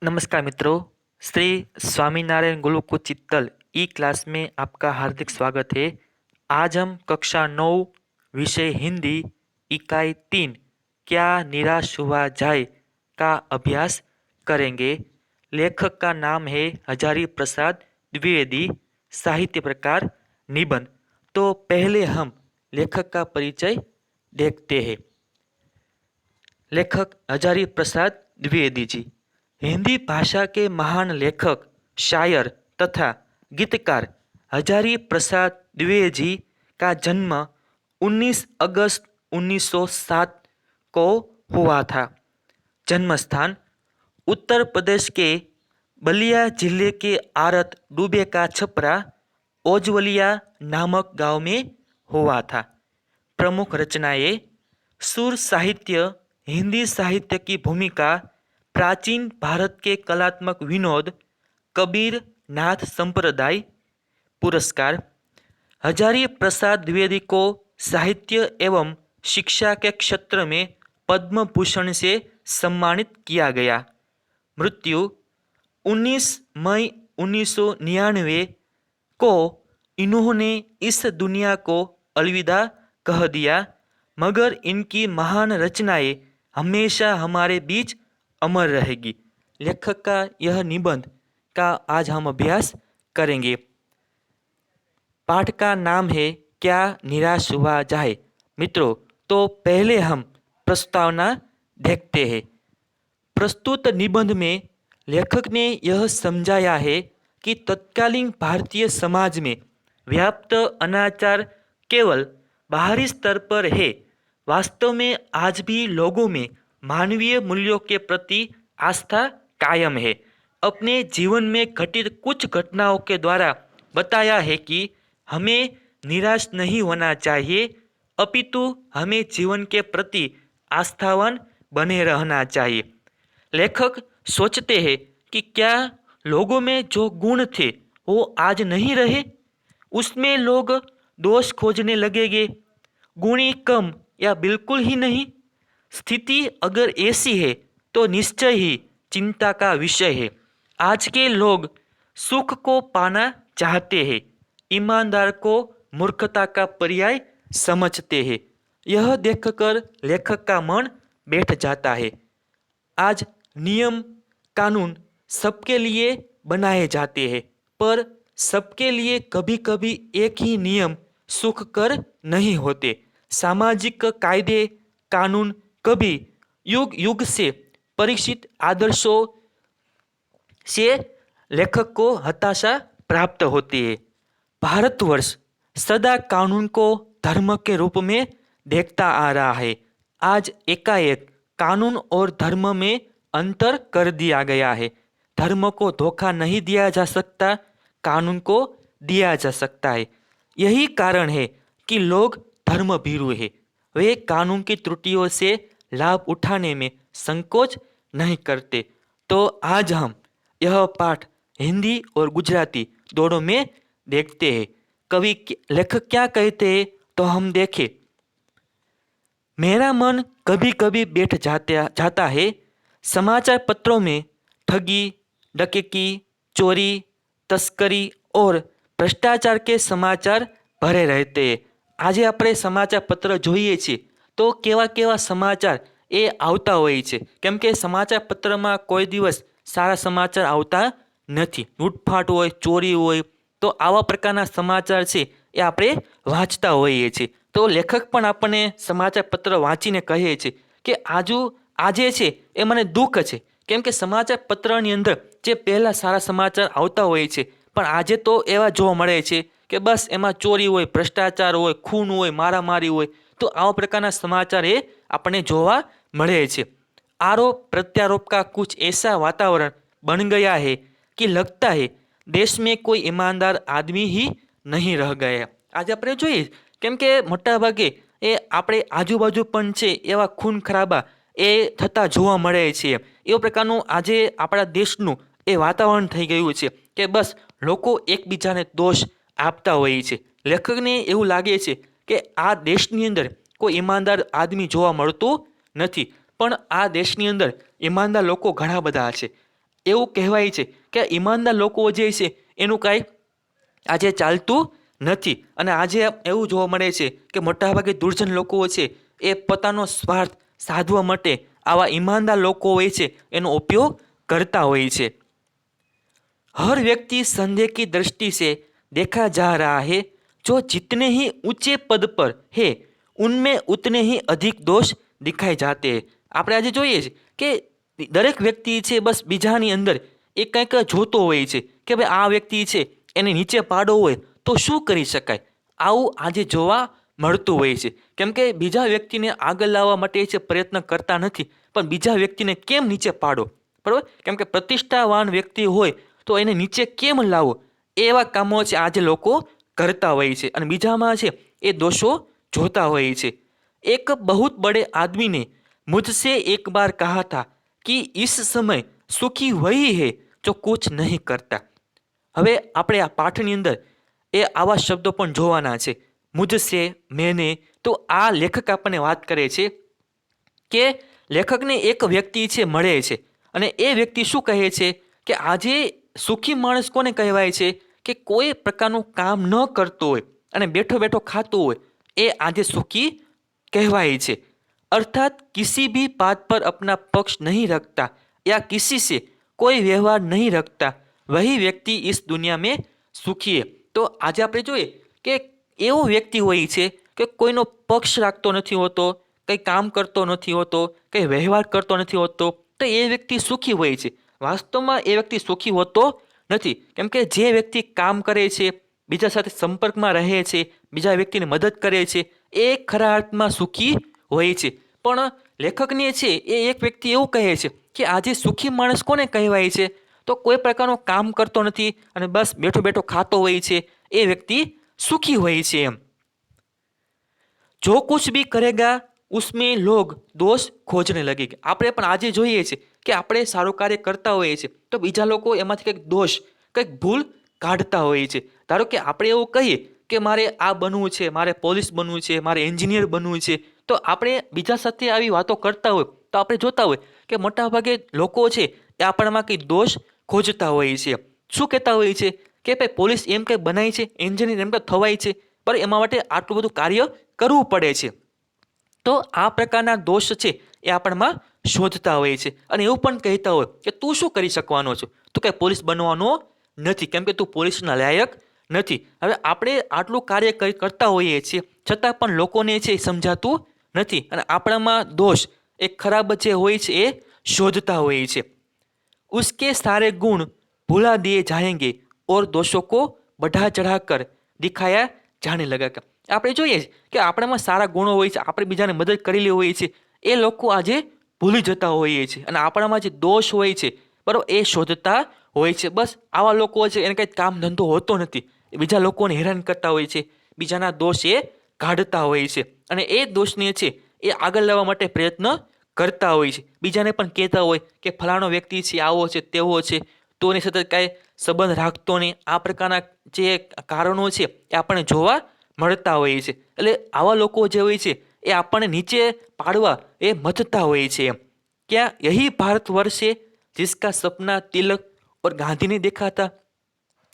नमस्कार मित्रों। श्री स्वामीनारायण गुरुकुल चित्तल ई क्लास में आपका हार्दिक स्वागत है। आज हम कक्षा 9 विषय हिंदी इकाई 3 क्या निराश हुआ जाए का अभ्यास करेंगे। लेखक का नाम है हजारी प्रसाद द्विवेदी। साहित्य प्रकार निबंध। तो पहले हम लेखक का परिचय देखते हैं। लेखक हजारी प्रसाद द्विवेदी जी हिंदी भाषा के महान लेखक, शायर तथा गीतकार हजारी प्रसाद द्विवेदी जी का जन्म 19 अगस्त 1907 को हुआ था। जन्म स्थान उत्तर प्रदेश के बलिया जिले के आरत डूबे का छपरा ओजवलिया नामक गांव में हुआ था। प्रमुख रचनाएं सुर साहित्य, हिंदी साहित्य की भूमिका, प्राचीन भारत के कलात्मक विनोद, कबीर नाथ संप्रदाय। पुरस्कार हजारी प्रसाद द्विवेदी को साहित्य एवं शिक्षा के क्षेत्र में पद्म भूषण से सम्मानित किया गया। मृत्यु 19 मई 1999 को इन्होंने इस दुनिया को अलविदा कह दिया, मगर इनकी महान रचनाएं हमेशा हमारे बीच अमर रहेगी। लेखक का यह निबंध का आज हम अभ्यास करेंगे। पाठ का नाम है क्या निराश हुआ जाए। मित्रों, तो पहले हम प्रस्तावना देखते हैं। प्रस्तुत निबंध में लेखक ने यह समझाया है कि तत्कालीन भारतीय समाज में व्याप्त अनाचार केवल बाहरी स्तर पर है। वास्तव में आज भी लोगों में मानवीय मूल्यों के प्रति आस्था कायम है। अपने जीवन में घटित कुछ घटनाओं के द्वारा बताया है कि हमें निराश नहीं होना चाहिए, अपितु हमें जीवन के प्रति आस्थावान बने रहना चाहिए। लेखक सोचते हैं कि क्या लोगों में जो गुण थे वो आज नहीं रहे। उसमें लोग दोष खोजने लगेंगे, गुणी कम या बिल्कुल ही नहीं। स्थिति अगर ऐसी है तो निश्चय ही चिंता का विषय है। आज के लोग सुख को पाना चाहते हैं, ईमानदार को मूर्खता का पर्याय समझते हैं। यह देखकर लेखक का मन बैठ जाता है। आज नियम कानून सबके लिए बनाए जाते हैं, पर सबके लिए कभी कभी एक ही नियम सुखकर नहीं होते। सामाजिक कायदे कानून कभी युग युग से परीक्षित आदर्शों से लेखक को हताशा प्राप्त होती है। भारतवर्ष सदा कानून को धर्म के रूप में देखता आ रहा है। आज एकाएक कानून और धर्म में अंतर कर दिया गया है। धर्म को धोखा नहीं दिया जा सकता, कानून को दिया जा सकता है। यही कारण है कि लोग धर्म भीरू है। वे कानून की त्रुटियों से लाभ उठाने में संकोच नहीं करते। तो आज हम यह पाठ हिंदी और गुजराती दोनों में देखते हैं। लेखक क्या कहते हैं तो हम देखें। मेरा मन कभी कभी बैठ जाता है। समाचार पत्रों में ठगी, डकैती, चोरी, तस्करी और भ्रष्टाचार के समाचार भरे रहते हैं। આજે આપણે સમાચાર પત્ર જોઈએ છીએ તો કેવા કેવા સમાચાર એ આવતા હોય છે, કેમ કે સમાચાર પત્રમાં કોઈ દિવસ સારા સમાચાર આવતા નથી। લૂંટફાટ હોય, ચોરી હોય, તો આવા પ્રકારના સમાચાર છે એ આપણે વાંચતા હોઈએ છીએ। તો લેખક પણ આપણને સમાચાર પત્ર વાંચીને કહે છે કે આજે છે એ મને દુઃખ છે, કેમ કે સમાચાર પત્રની અંદર જે પહેલાં સારા સમાચાર આવતા હોય છે પણ આજે તો એવા જોવા મળે છે કે બસ એમાં ચોરી હોય, ભ્રષ્ટાચાર હોય, ખૂન હોય, મારામારી હોય। तो आवा प्रकार समाचार ये अपने जोवा मळे छे। आरोप प्रत्यारोप का कुछ ऐसा वातावरण बन गया है कि लगता है देश में कोई ईमानदार आदमी ही नहीं रह गया। आज अपने जोईए केम के मोटा भागे ए आपणे आजूबाजू पण छे एवा खून खराबा ए थता जोवा मळे छे। एवा प्रकारनुं आजे आपणा देशनुं ए वातावरण थई गयुं छे के बस लोको एकबीजाने दोष आपता होय छे। लेखकने एवुं लागे छे કે આ દેશની અંદર કોઈ ઈમાનદાર આદમી જોવા મળતો નથી, પણ આ દેશની અંદર ઈમાનદાર લોકો ઘણા બધા છે। એવું કહેવાય છે કે ઈમાનદાર લોકો જે છે એનું કાંઈ આજે ચાલતું નથી. અને આજે એવું જોવા મળે છે કે મોટાભાગે દુર્જન લોકો છે એ પોતાનો સ્વાર્થ સાધવા માટે આવા ઈમાનદાર લોકો હોય છે એનો ઉપયોગ करता हुए છે। हर व्यक्ति संदेह की दृष्टि से देखा जा रहा है। जो जितने ही ऊंचे पद पर है उनमें उतने ही अधिक दोष दिखाए जाते हैं। આપણે આજે જોઈએ છે કે દરેક વ્યક્તિ છે બસ બીજાની અંદર એ કંઈક જોતો હોય છે કે ભાઈ આ વ્યક્તિ છે એને નીચે પાડવો હોય તો શું કરી શકાય, આવું આજે જોવા મળતું હોય છે। કેમ કે બીજા વ્યક્તિને આગળ લાવવા માટે છે પ્રયત્ન કરતા નથી, પણ બીજા વ્યક્તિને કેમ નીચે પાડો, બરાબર? કેમ કે પ્રતિષ્ઠાવાન વ્યક્તિ હોય તો એને નીચે કેમ લાવો, એવા કામો છે આજે લોકો કરતા હોય છે અને બીજામાં છે એ દોષો જોતા હોય છે। एक बहुत बड़े आदमी ने मुझसे एक बार कहा था कि इस समय सुखी वही है जो कुछ नहीं करता। હવે આપણે આ પાઠની અંદર એ આવા શબ્દો પણ જોવાના છે, મુझसे, मैंने। તો આ લેખક આપણને વાત કરે છે કે લેખકને એક વ્યક્તિ છે મળે છે અને એ વ્યક્તિ શું કહે છે કે આજે સુખી માણસ કોને કહેવાય છે કે કોઈ પ્રકારનું કામ ન કરતો હોય અને બેઠો બેઠો ખાતું હોય, એ આજે સુખી कहवाई છે। अर्थात किसी भी बात पर अपना पक्ष नहीं रखता या किसी से कोई व्यवहार नहीं रखता, वही व्यक्ति इस दुनिया में सुखी है। तो आज આપણે જોઈએ કે એવો વ્યક્તિ હોય છે કે કોઈનો પક્ષ રાખતો નથી હોતો, કંઈ કામ કરતો નથી હોતો, કંઈ વ્યવહાર કરતો નથી હોતો, તો એ વ્યક્તિ સુખી હોય છે। વાસ્તવમાં એ વ્યક્તિ સુખી હોતો નથી, કેમ કે જે વ્યક્તિ કામ કરે છે, બીજા સાથે સંપર્કમાં રહે છે, બીજા વ્યક્તિને મદદ કરે છે, એ ખરા અર્થમાં સુખી હોય છે। પણ લેખકને છે એ એક વ્યક્તિ એવું કહે છે કે આજે સુખી માણસ કોને કહેવાય છે, તો કોઈ પ્રકારનું કામ કરતો નથી અને બસ બેઠો બેઠો ખાતો હોય છે, એ વ્યક્તિ સુખી હોય છે એમ। जो कुछ भी करेगा उसमें लोग दोष खोजने लगेंगे। આપણે પણ આજે જોઈએ છે કે આપણે સારું કાર્ય કરતા હોઈએ છીએ તો બીજા લોકો એમાંથી કંઈક દોષ, કંઈક ભૂલ કાઢતા હોઈએ છે। ધારો કે આપણે એવું કહીએ કે મારે આ બનવું છે, મારે પોલીસ બનવું છે, મારે એન્જિનિયર બનવું છે, તો આપણે બીજા સાથે આવી વાતો કરતા હોય તો આપણે જોતા હોય કે મોટાભાગે લોકો છે એ આપણામાં કંઈ દોષ ખોજતા હોય છે। શું કહેતા હોય છે કે ભાઈ પોલીસ એમ કંઈ બનાય છે, એન્જિનિયર એમ કંઈ થવાય છે, પણ એમાં માટે આટલું બધું કાર્ય કરવું પડે છે। તો આ પ્રકારના દોષ છે એ આપણમાં શોધતા હોય છે અને એવું પણ કહેતા હોય કે તું શું કરી શકવાનો છો, તું કંઈ પોલીસ બનવાનો નથી, કેમ કે તું પોલીસના લાયક નથી। હવે આપણે આટલું કાર્ય કરતા હોઈએ છીએ છતાં પણ લોકોને છે એ સમજાતું નથી અને આપણામાં દોષ એ ખરાબ જે હોય છે એ શોધતા હોઈએ છે। उसके सारे गुण भुला दिए जाएंगे और दोषों को बढ़ा चढ़ाकर दिखाया जाने लगेगा। આપણે જોઈએ કે આપણામાં સારા ગુણો હોય છે, આપણે બીજાને મદદ કરેલી હોય છે, એ લોકો આજે ભૂલી જતા હોઈએ છે અને આપણામાં જે દોષ હોય છે બરાબર એ શોધતા હોય છે। બસ આવા લોકો છે એને કંઈ કામ ધંધો હોતો નથી, એ બીજા લોકોને હેરાન કરતા હોય છે, બીજાના દોષ એ કાઢતા હોય છે અને એ દોષને છે એ આગળ લાવવા માટે પ્રયત્ન કરતા હોય છે। બીજાને પણ કહેતા હોય કે ફલાણો વ્યક્તિ છે આવો છે તેવો છે, તો એની સાથે કાંઈ સંબંધ રાખતો નહીં, આ પ્રકારના જે કારણો છે એ આપણને જોવા મળતા હોય છે। એટલે આવા લોકો જે હોય છે એ આપણને નીચે પાડવા એ મથતા હોય છે એમ। क्या यही भारतवर्ष है जिसका सपना तिलक और गांधी ने देखा था?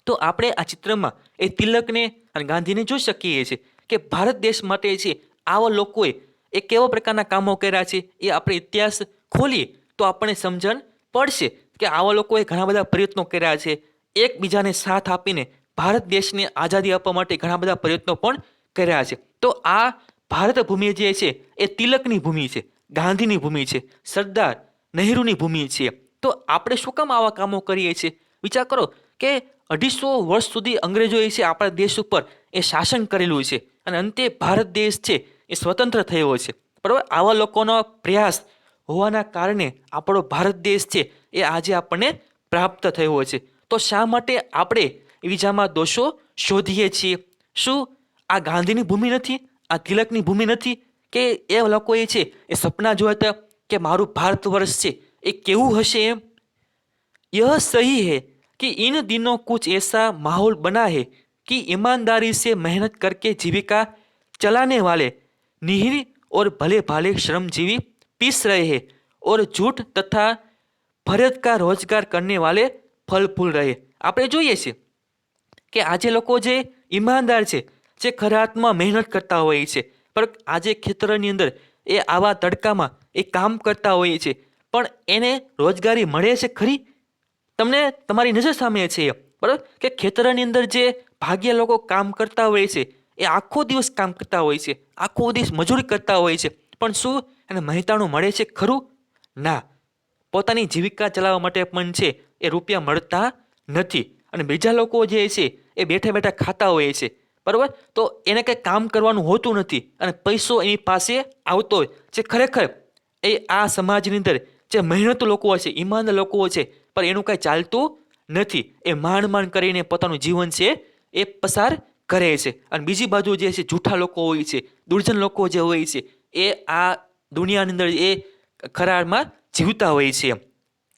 તો આપણે આ ચિત્રમાં એ તિલકને અને ગાંધીને જોઈ શકીએ છીએ કે ભારત દેશ માટે છે આવા લોકોએ એ કેવા પ્રકારના કામો કર્યા છે, એ આપણે ઇતિહાસ ખોલીએ તો આપણને સમજણ પડશે કે આવા લોકોએ ઘણા બધા પ્રયત્નો કર્યા છે, એકબીજાને સાથ આપીને ભારત દેશને આઝાદી આપવા માટે ઘણા બધા પ્રયત્નો પણ કર્યા છે। તો આ ભારત ભૂમિ જે છે એ તિલકની ભૂમિ છે, ગાંધીની ભૂમિ છે, સરદાર નહેરુની ભૂમિ છે। તો આપણે શું કામ આવા કામો કરીએ છીએ? વિચાર કરો કે 250 વર્ષ સુધી અંગ્રેજોએ છે આપણા દેશ ઉપર એ શાસન કરેલું છે અને અંતે ભારત દેશ છે એ સ્વતંત્ર થયો છે, બરાબર? આવા લોકોનો પ્રયાસ હોવાના કારણે આપણો ભારત દેશ છે એ આજે આપણને પ્રાપ્ત થયો છે। તો શા માટે આપણે બીજામાં દોષો શોધીએ છીએ? શું આ ગાંધીની ભૂમિ નથી, આ તિલકની ભૂમિ નથી કે એ લોકોએ છે એ સપના જોયા હતા કે મારું ભારત વર્ષ છે એ કેવું હશે એમ? यह सही है कि इन दिनों कुछ ऐसा माहौल बना है कि ईमानदारी से मेहनत करके जीविका चलाने वाले निरीह और भले भाले श्रमजीवी पीस रहे हैं और झूठ तथा फर्ज का रोजगार करने वाले फल फूल रहे। આપણે જોઈએ છીએ કે આજે લોકો જે ઈમાનદાર છે, જે ખરા અર્થમાં મહેનત કરતા હોય છે, પણ આજે ખેતરની અંદર એ આવા તડકામાં એ કામ કરતા હોય છે, પણ એને રોજગારી મળે છે ખરી? તમને તમારી નજર સામે છે બરાબર કે ખેતરની અંદર જે ભાગ્ય લોકો કામ કરતા હોય છે, એ આખો દિવસ કામ કરતા હોય છે, આખો દિવસ મજૂરી કરતા હોય છે, પણ શું એને મહેનતાણું મળે છે ખરું? ના. પોતાની જીવિકા ચલાવવા માટે પણ છે એ રૂપિયા મળતા નથી, અને બીજા લોકો જે છે એ બેઠા બેઠા ખાતા હોય છે બરાબર. તો એને કંઈ કામ કરવાનું હોતું નથી અને પૈસો એની પાસે આવતો હોય જે ખરેખર એ આ સમાજની અંદર જે મહેનતુ લોકો છે, ઈમાનદાર લોકો છે, પણ એનું કાંઈ ચાલતું નથી. એ માંડ કરીને પોતાનું જીવન છે એ પસાર કરે છે. અને બીજી બાજુ જે છે જૂઠા લોકો હોય છે, દુર્જન લોકો જે હોય છે, એ આ દુનિયાની અંદર એ ખરામાં જીવતા હોય છે.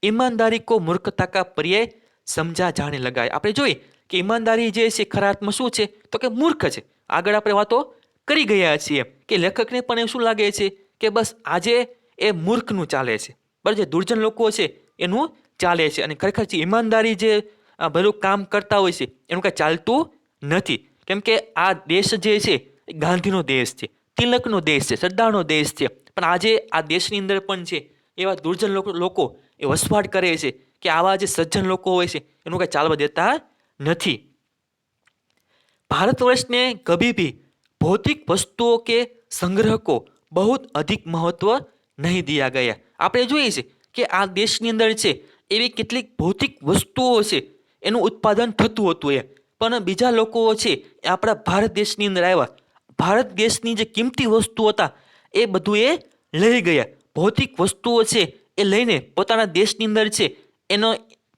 ઈમાનદારી કો મૂર્ખતા કા પર્યાય સમજા જાણે લગાય. આપણે જોઈએ કે ઈમાનદારી જે છે ખરા અર્થમાં શું છે તો કે મૂર્ખ છે. આગળ આપણે વાતો કરી ગયા છીએ કે લેખકને પણ એવું શું લાગે છે કે બસ આજે એ મૂર્ખનું ચાલે છે, બરાબર. જે દુર્જન લોકો છે એનું ચાલે છે, અને ખરેખર જે ઈમાનદારી જે બધું કામ કરતા હોય છે એનું કાંઈ ચાલતું નથી. કેમ કે આ દેશ જે છે એ ગાંધીનો દેશ છે, તિલકનો દેશ છે, સરદારનો દેશ છે, પણ આજે આ દેશની અંદર પણ છે એવા દુર્જન લોકો એ વસવાટ કરે છે કે આવા જે સજ્જન લોકો હોય છે એનું કાંઈ ચાલવા દેતા નથી. भारतवर्ष ने कभी भी भौतिक वस्तुओं के संग्रह को बहुत अधिक महत्व नहीं दिया गया. આપણે જોઈએ છે કે આ દેશની અંદર છે એવી કેટલીક ભૌતિક વસ્તુઓ છે એનું ઉત્પાદન થતું હતું પણ બીજા લોકો છે એ આપણા ભારત દેશની અંદર આવ્યા, ભારત દેશની જે કિંમતી વસ્તુઓ હતા એ બધું એ લઈ ગયા. ભૌતિક વસ્તુઓ છે એ લઈને પોતાના દેશની અંદર છે એનો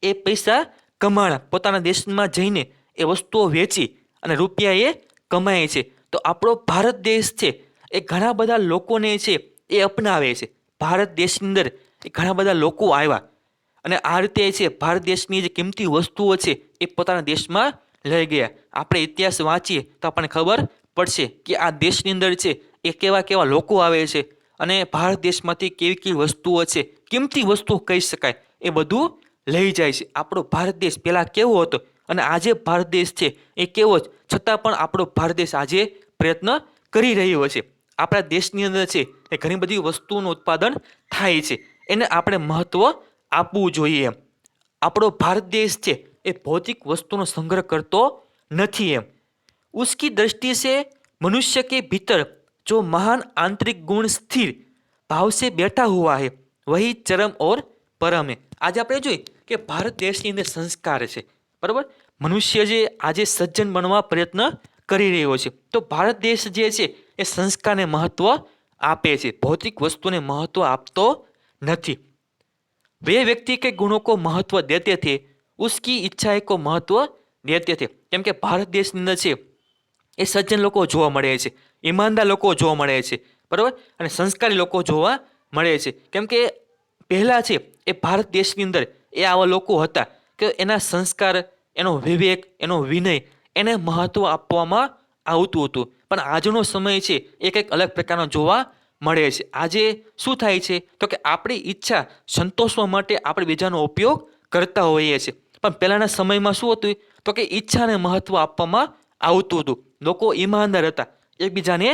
એ પૈસા કમાણા, પોતાના દેશમાં જઈને એ વસ્તુઓ વેચી અને રૂપિયા એ કમાય છે. તો આપણો ભારત દેશ છે એ ઘણા બધા લોકોને છે એ અપનાવે છે. ભારત દેશની અંદર એ ઘણા બધા લોકો આવ્યા અને આ રીતે છે ભારત દેશની જે કિંમતી વસ્તુઓ છે એ પોતાના દેશમાં લઈ ગયા. આપણે ઇતિહાસ વાંચીએ તો આપણને ખબર પડશે કે આ દેશની અંદર છે એ કેવા કેવા લોકો આવે છે અને ભારત દેશમાંથી કેવી કેવી વસ્તુઓ છે, કિંમતી વસ્તુઓ કહી શકાય, એ બધું લઈ જાય છે. આપણો ભારત દેશ પહેલાં કેવો હતો અને આજે ભારત દેશ છે એ કેવો જ, છતાં પણ આપણો ભારત દેશ આજે પ્રયત્ન કરી રહ્યો છે. આપણા દેશની અંદર છે એ ઘણી બધી વસ્તુઓનું ઉત્પાદન થાય છે, એને આપણે મહત્વ આપવું જોઈએ. આપણો ભારત દેશ છે એ ભૌતિક વસ્તુનો સંગ્રહ કરતો નથી उसकी दृष्टि से मनुष्य के भीतर जो महान आंतरिक गुण स्थिर भाव से बैठा हुआ है वही चरम और परम है. આજે આપણે જોઈએ કે ભારત દેશની અંદર સંસ્કાર છે બરાબર. મનુષ્ય જે આજે સજ્જન બનવા પ્રયત્ન કરી રહ્યો છે, તો ભારત દેશ જે છે એ સંસ્કારને મહત્વ આપે છે, ભૌતિક વસ્તુને મહત્વ આપતો નથી. वे व्यक्ति के गुणों को महत्व देते थे, उसकी इच्छाएं को महत्व देते थे. કેમ કે ભારત દેશની અંદર છે એ સજ્જન લોકો જોવા મળે છે, ઈમાનદાર લોકો જોવા મળે છે બરાબર, અને સંસ્કારી લોકો જોવા મળે છે. કેમ કે પહેલાં છે એ ભારત દેશની અંદર એ આવા લોકો હતા કે એના સંસ્કાર, એનો વિવેક, એનો વિનય એને મહત્વ આપવામાં આવતું હતું. પણ આજનો સમય છે એ કંઈક અલગ પ્રકારનો જોવા મળે છે. આજે શું થાય છે તો કે આપણી ઈચ્છા સંતોષવા માટે આપણે બીજાનો ઉપયોગ કરતા હોઈએ છીએ. પણ પહેલાંના સમયમાં શું હતું તો કે ઈચ્છાને મહત્વ આપવામાં આવતું હતું. લોકો ઈમાનદાર હતા, એકબીજાને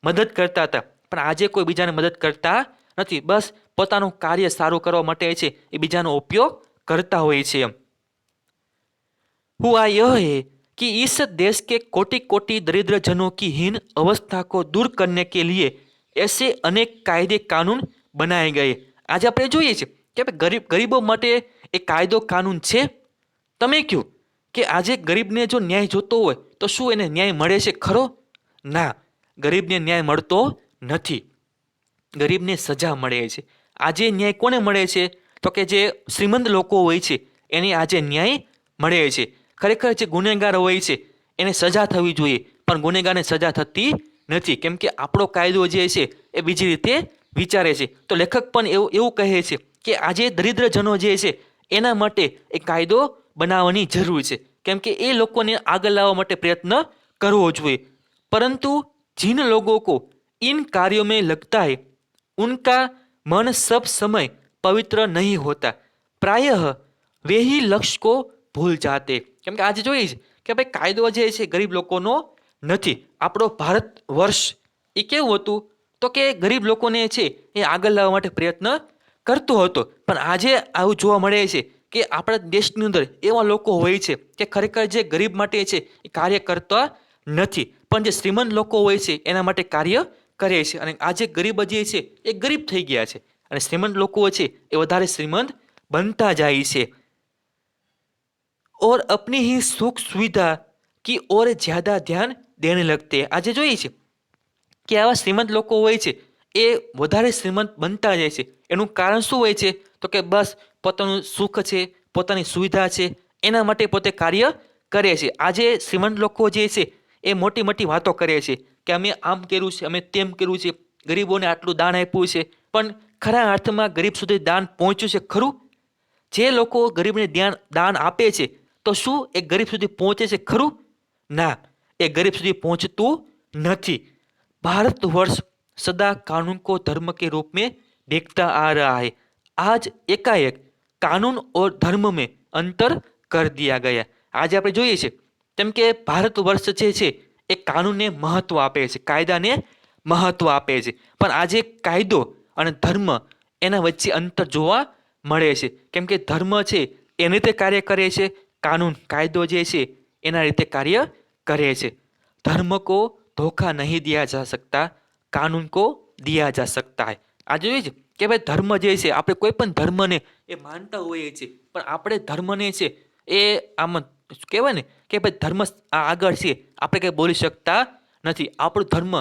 મદદ કરતા હતા. પણ આજે કોઈ બીજાને મદદ કરતા નથી, બસ પોતાનું કાર્ય સારું કરવા માટે છે એ બીજાનો ઉપયોગ કરતા હોય છે. हुआ यह है कि इस देश के कोटि कोटि दरिद्र जनों की हीन अवस्था को दूर करने के लिए ऐसे अनेक कायदे कानून बनाए गए. આજે આપણે જોઈએ છીએ કે ગરીબો માટે એ કાયદો કાનૂન છે. તમે કહો કે આજે ગરીબને જો ન્યાય જોતો હોય તો શું એને ન્યાય મળે છે ખરો? ના, ગરીબને ન્યાય મળતો નથી, ગરીબને સજા મળે છે. આજે ન્યાય કોને મળે છે તો કે જે શ્રીમંત લોકો હોય છે એને આજે ન્યાય મળે છે. ખરેખર જે ગુનેગાર હોય છે એને સજા થવી જોઈએ, પણ ગુનેગારને સજા થતી નથી. કેમ કે આપણો કાયદો જે છે એ બીજી રીતે વિચારે છે. તો લેખક પણ એવું કહે છે કે આજે દરિદ્રજનો જે છે એના માટે એ કાયદો બનાવવાની જરૂર છે, કેમ કે એ લોકોને આગળ લાવવા માટે પ્રયત્ન કરવો જોઈએ. પરંતુ जिन लोगों को इन कार्यों में लगता है उनका मन सब समय पवित्र नहीं होता, प्रायः वे ही लक्ष्य को भूल जाते। કેમ કે આજે જોઈએ છે કે ભાઈ કાયદો જે છે ગરીબ લોકોનો નથી. આપણો ભારત વર્ષ એ કેવું હતું તો કે ગરીબ લોકોને છે એ આગળ લાવવા માટે પ્રયત્ન કરતો હતો. પણ આજે આવું જોવા મળે છે કે આપણા દેશની અંદર એવા લોકો હોય છે કે ખરેખર જે ગરીબ માટે છે એ કાર્ય કરતા નથી, પણ જે શ્રીમંત લોકો હોય છે એના માટે કાર્ય કરે છે. અને આજે ગરીબ જે છે એ ગરીબ થઈ ગયા છે અને શ્રીમંત લોકો છે એ વધારે શ્રીમંત बनता જાય છે. और अपनी ही सुख सुविधा की ओर ज्यादा ધ્યાન દેने लगते. આજે જોઈએ છે કે આવા શ્રીમંત લોકો હોય છે એ વધારે શ્રીમંત બનતા જાય છે. એનું કારણ શું હોય છે તો કે બસ પોતાનું સુખ છે, પોતાની સુવિધા છે, એના માટે પોતે કાર્ય કરે છે. આજે શ્રીમંત લોકો જે છે એ મોટી મોટી વાતો કરે છે કે અમે આમ કર્યું છે, અમે તેમ કર્યું છે, ગરીબોને આટલું દાન આપ્યું છે, પણ ખરા અર્થમાં ગરીબ સુધી દાન પહોંચ્યું છે ખરું? જે લોકો ગરીબને દાન આપે છે તો શું એ ગરીબ સુધી પહોંચે છે ખરું? ના, એ ગરીબ સુધી પહોંચતું નથી. भारतवर्ष सदा कानून को धर्म के रूप में देखता आ रहा है. आज एकाएक कानून और धर्म में अंतर कर दिया गया. આજે આપણે જોઈએ છે તેમ કે ભારત વર્ષ જે છે એ કાનૂનને મહત્વ આપે છે, કાયદાને મહત્વ આપે છે, પણ આજે કાયદો અને ધર્મ એના વચ્ચે અંતર જોવા મળે છે. કેમ કે ધર્મ છે એની રીતે કાર્ય કરે છે, કાનૂન કાયદો જે છે એના રીતે કાર્ય કરે છે. धर्म को धोखा नहीं दिया जा सकता, कानून को दिया जा सकता है. આ જોઈએ છે કે ભાઈ ધર્મ જે છે આપણે કોઈ પણ ધર્મને એ માનતા હોઈએ છીએ, પણ આપણે ધર્મને છે એ આમ કહેવાય ને કે ભાઈ ધર્મ આગળ છે આપણે કંઈ બોલી શકતા નથી. આપણો ધર્મ,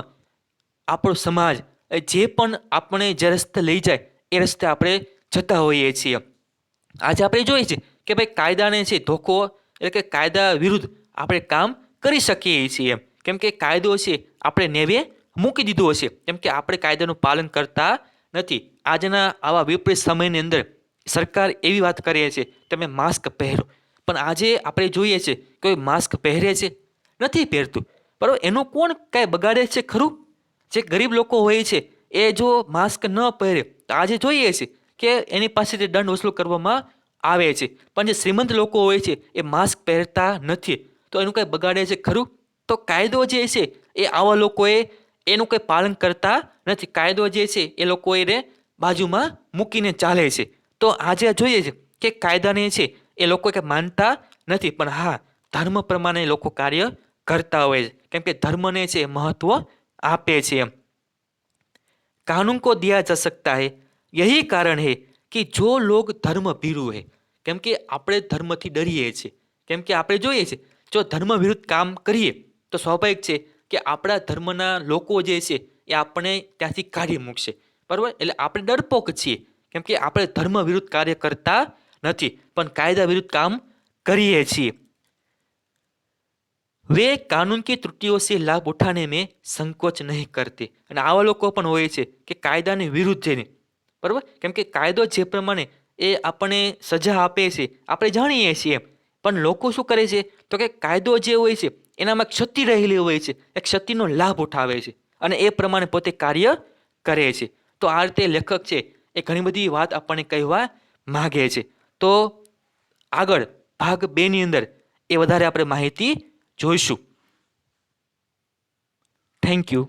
આપણો સમાજ એ જે પણ આપણે જે રસ્તે લઈ જાય એ રસ્તે આપણે જતા હોઈએ છીએ. આજે આપણે જોઈએ છે કે ભાઈ કાયદાને છે ધોખો એટલે કે કાયદા વિરુદ્ધ આપણે કામ કરી શકીએ છીએ. કેમ કે કાયદો છે આપણે નેવે મૂકી દીધો હશે, કેમ કે આપણે કાયદાનું પાલન કરતા નથી. આજના આવા વિપરીત સમયની અંદર સરકાર એવી વાત કરે છે તમે માસ્ક પહેરો, પણ આજે આપણે જોઈએ છે કે કોઈ માસ્ક પહેરે છે? નથી પહેરતું. બરાબર, એનું કોણ કાંઈ બગાડે છે ખરું? જે ગરીબ લોકો હોય છે એ જો માસ્ક ન પહેરે તો આજે જોઈએ છે કે એની પાસેથી દંડ વસૂલ કરવામાં આવે છે, પણ જે શ્રીમંત લોકો હોય છે એ માસ્ક પહેરતા નથી, તો એનું કંઈ બગાડે છે ખરું? તો કાયદો જે છે એ આવા લોકોએ એનું કંઈ પાલન કરતા નથી. કાયદો જે છે એ લોકો એને બાજુમાં મૂકીને ચાલે છે. તો આજે જોઈએ છે કે કાયદાને છે એ લોકો કંઈ માનતા નથી, પણ હા ધર્મ પ્રમાણે લોકો કાર્ય કરતા હોય છે, કેમ કે ધર્મને છે મહત્વ આપે છે. એમ कानून को दिया जा सकता है, यही कारण है कि जो लोग धर्म भीरु है. કેમ કે આપણે ધર્મથી ડરીએ છીએ, કેમ કે આપણે જોઈએ છે જો ધર્મ વિરુદ્ધ કામ કરીએ તો સ્વાભાવિક છે કે આપણા ધર્મના લોકો જે છે એ આપણે ત્યાંથી કાઢી મૂકશે. બરાબર, એટલે આપણે ડરપોક છીએ, કેમ કે આપણે ધર્મ વિરુદ્ધ કાર્ય કરતા નથી પણ કાયદા વિરુદ્ધ કામ કરીએ છીએ. वे कानून की त्रुटियों से लाभ उठाने में संकोच नहीं करते. અને આવા લોકો પણ હોય છે કે કાયદાની વિરુદ્ધ જઈને, બરાબર, કેમ કે કાયદો જે પ્રમાણે એ આપણને સજા આપે છે આપણે જાણીએ છીએ, પણ લોકો શું કરે છે તો કે કાયદો જે હોય છે એનામાં ક્ષતિ રહેલી હોય છે, એ ક્ષતિનો લાભ ઉઠાવે છે અને એ પ્રમાણે પોતે કાર્ય કરે છે. તો આ રીતે લેખક છે એ ઘણી બધી વાત આપણને કહેવા માગે છે. તો આગળ ભાગ 2 ની અંદર એ વધારે આપણે માહિતી જોઈશું. Thank you.